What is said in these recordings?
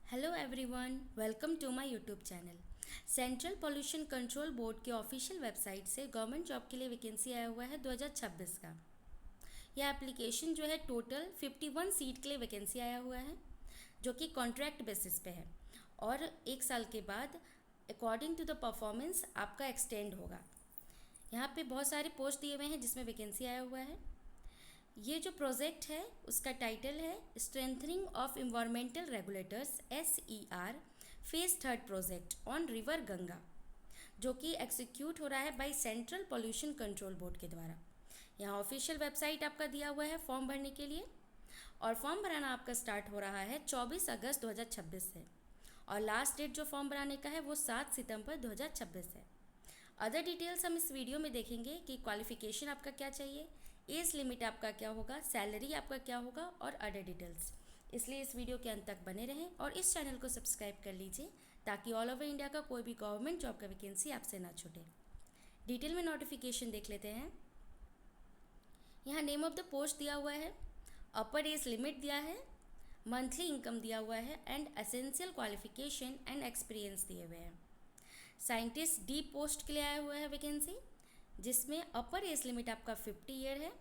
Hello everyone, welcome to my YouTube channel. Central pollution control board के official website से government job के लिए vacancy आया हुआ है 2026 का। यह एप्लीकेशन जो है टोटल 51 सीट के लिए वैकेंसी आया हुआ है, जो कि कॉन्ट्रैक्ट बेसिस पे है और एक साल के बाद अकॉर्डिंग टू द परफॉर्मेंस आपका एक्सटेंड होगा। यहाँ पे बहुत सारे पोस्ट दिए हुए हैं जिसमें वैकेंसी आया हुआ है। ये जो प्रोजेक्ट है उसका टाइटल है strengthening of environmental regulators SER phase third project on river Ganga, जो कि एक्सिक्यूट हो रहा है by central pollution control board के द्वारा। यहाँ ऑफिशियल वेबसाइट आपका दिया हुआ है फॉर्म भरने के लिए, और फॉर्म भराना आपका स्टार्ट हो रहा है 24 अगस्त 2026 से, और लास्ट डेट जो फॉर्म भराने का है वो 7 सितंबर 2026 है। अदर डिटेल्स हम इस वीडियो में देखेंगे कि क्वालिफिकेशन आपका क्या चाहिए, एज लिमिट आपका क्या होगा, सैलरी आपका क्या होगा और अदर डिटेल्स। इसलिए इस वीडियो के अंत तक बने रहें और इस चैनल को सब्सक्राइब कर लीजिए ताकि ऑल ओवर इंडिया का कोई भी गवर्नमेंट जॉब का वैकेंसी आपसे ना छूटे। डिटेल में नोटिफिकेशन देख लेते हैं। यहाँ नेम ऑफ द पोस्ट दिया हुआ है, अपर एज लिमिट दिया है, मंथली इनकम दिया हुआ है and essential qualification and experience दिए हुए हैं। साइंटिस्ट डी पोस्ट के लिए आया हुआ है वैकेंसी, जिसमें अपर एज लिमिट आपका 50 ईयर है।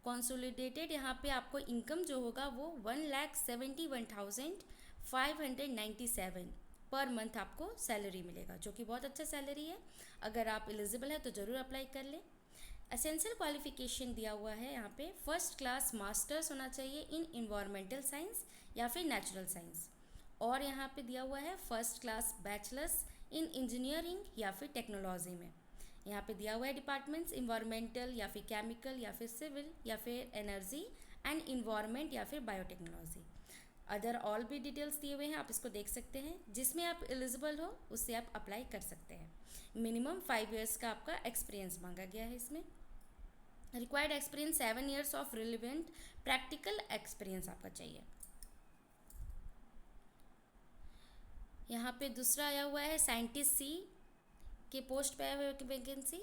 कंसोलिडेटेड यहाँ पे आपको इनकम जो होगा वो 1,71,597 पर मंथ आपको सैलरी मिलेगा, जो कि बहुत अच्छा सैलरी है। अगर आप एलिजिबल है तो ज़रूर अप्लाई कर लें। एसेंशियल क्वालिफिकेशन दिया हुआ है यहाँ पे, फर्स्ट क्लास मास्टर्स होना चाहिए इन इन्वायरमेंटल साइंस या फिर नेचुरल साइंस, और यहाँ पे दिया हुआ है first class bachelors in engineering या फिर टेक्नोलॉजी में। यहाँ पे दिया हुआ है डिपार्टमेंट्स इन्वायरमेंटल या फिर केमिकल या फिर सिविल या फिर एनर्जी एंड इन्वायरमेंट या फिर बायोटेक्नोलॉजी। अदर ऑल भी डिटेल्स दिए हुए हैं, आप इसको देख सकते हैं। जिसमें आप एलिजिबल हो उससे आप अप्लाई कर सकते हैं। मिनिमम 5 ईयर्स का आपका एक्सपीरियंस मांगा गया है इसमें। Required experience 7 years of relevant practical experience आपका चाहिए। यहाँ पे दूसरा आया हुआ है साइंटिस्ट सी के पोस्ट पे आया हुआ वैकेंसी।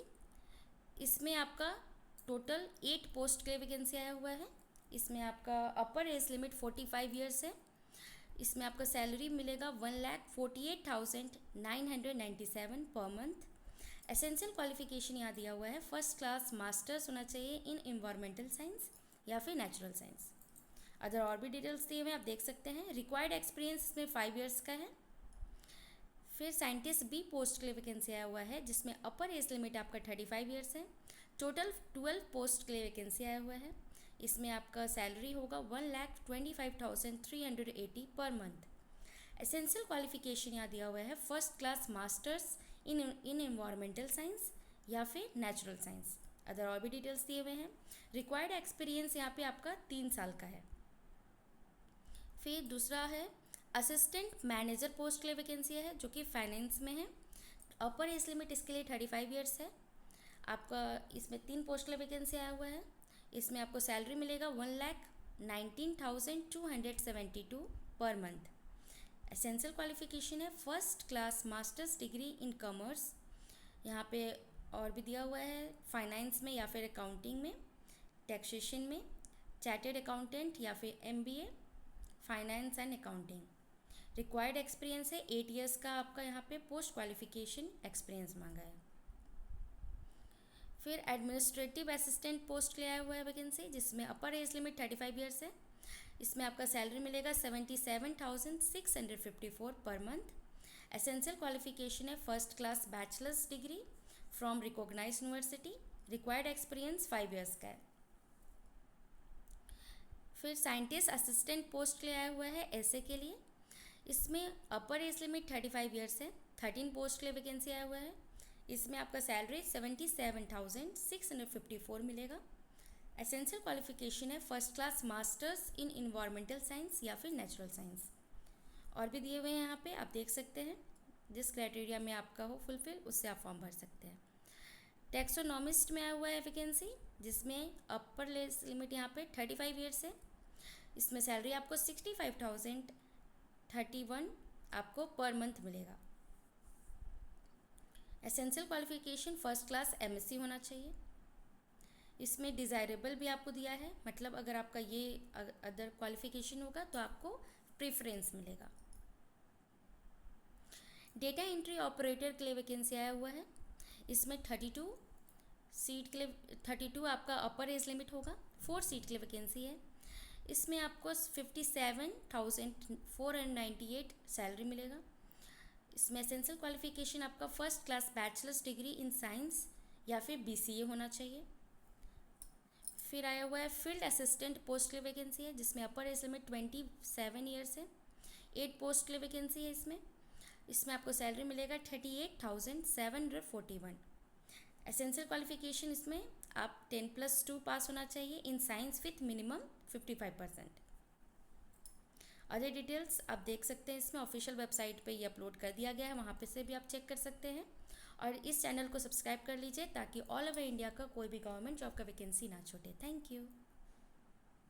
इसमें आपका टोटल 8 पोस्ट के लिए वैकेंसी आया हुआ है। इसमें आपका अपर एज लिमिट 45 ईयर्स है। इसमें आपका सैलरी मिलेगा 1,48,997 पर मंथ। एसेंशियल क्वालिफिकेशन यहाँ दिया हुआ है, फर्स्ट क्लास मास्टर्स होना चाहिए इन इन्वायरमेंटल साइंस या फिर नेचुरल साइंस। अदर और भी डिटेल्स दिए हुए आप देख सकते हैं। रिक्वायर्ड एक्सपीरियंस इसमें 5 ईयर्स का है। फिर साइंटिस्ट बी पोस्ट के लिए वैकेंसी आया हुआ है, जिसमें अपर एज लिमिट आपका 35 ईयर्स है। टोटल 12 पोस्ट के लिए वैकेंसी आया हुआ है। इसमें आपका सैलरी होगा 1,25,380 पर मंथ। एसेंशियल क्वालिफिकेशन यहाँ दिया हुआ है, first class masters in environmental science या फिर नेचुरल साइंस। अदर और भी डिटेल्स दिए हुए हैं। रिक्वायर्ड एक्सपीरियंस यहाँ पे आपका 3 साल का है। फिर दूसरा है असिस्टेंट मैनेजर पोस्ट के लिए वैकेंसी है, जो कि फाइनेंस में है। अपर एज लिमिट इसके लिए 35 ईयर्स है। आपका इसमें 3 पोस्ट के लिए वैकेंसी आया हुआ है। इसमें आपको सैलरी मिलेगा 1,19,272 पर मंथ। एसेंशियल क्वालिफिकेशन है first class masters degree in commerce. यहाँ पे और भी दिया हुआ है फाइनेंस में या फिर अकाउंटिंग में, टैक्सेशन में, चार्टर्ड अकाउंटेंट या फिर MBA finance and accounting. Required experience है 8 ईयर्स का आपका यहाँ पे पोस्ट क्वालिफिकेशन एक्सपीरियंस मांगा है। फिर एडमिनिस्ट्रेटिव असिस्टेंट पोस्ट के लिए आया हुआ है वैकेंसी, जिसमें अपर एज लिमिट 35 ईयर्स है। इसमें आपका सैलरी मिलेगा 77,654 पर मंथ। एसेंशियल क्वालिफिकेशन है first class bachelors degree from recognised university. Required experience 5 years का है। फिर साइंटिस्ट असिस्टेंट पोस्ट के लिए आया हुआ है SA के लिए। इसमें अपर एज लिमिट 35 ईयर्स है। 13 पोस्ट के लिए वैकेंसी आया हुआ है। इसमें आपका सैलरी 77,654 मिलेगा। एसेंशियल क्वालिफिकेशन है first class masters in environmental science या फिर नेचुरल साइंस। और भी दिए हुए हैं यहाँ पे, आप देख सकते हैं। जिस क्राइटेरिया में आपका हो फुलफिल उससे आप फॉर्म भर सकते हैं। टैक्सोनॉमिस्ट में आया हुआ है वैकेंसी, जिसमें अपर एज लिमिट यहाँ पे 35 ईयर्स है। इसमें सैलरी आपको 65,031 आपको पर मंथ मिलेगा। Essential qualification first class MSc होना चाहिए। इसमें डिज़ायरेबल भी आपको दिया है, मतलब अगर आपका ये अदर क्वालिफिकेशन होगा तो आपको प्रेफरेंस मिलेगा। डेटा एंट्री ऑपरेटर के लिए वैकेंसी आया हुआ है। इसमें 32 सीट के लिए 32 आपका अपर एज लिमिट होगा। 4 सीट के लिए वैकेंसी है। इसमें आपको 57,498 सैलरी मिलेगा। इसमें एसेंशियल क्वालिफिकेशन आपका first class bachelors degree in science या फिर BCA होना चाहिए। फिर आया हुआ है फील्ड असिस्टेंट पोस्ट के लिए वैकेंसी है, जिसमें अपर एज लिमिट 27 ईयर्स है। 8 पोस्ट के लिए वैकेंसी है। इसमें आपको सैलरी मिलेगा 38,741। एसेंशियल क्वालिफिकेशन इसमें आप 10+2 पास होना चाहिए in science with minimum 55%। Other details आप देख सकते हैं, इसमें ऑफिशियल वेबसाइट पे ये अपलोड कर दिया गया है, वहाँ पे से भी आप चेक कर सकते हैं। और इस चैनल को सब्सक्राइब कर लीजिए ताकि ऑल ओवर इंडिया का कोई भी गवर्नमेंट जॉब का वैकेंसी ना छूटे। Thank you.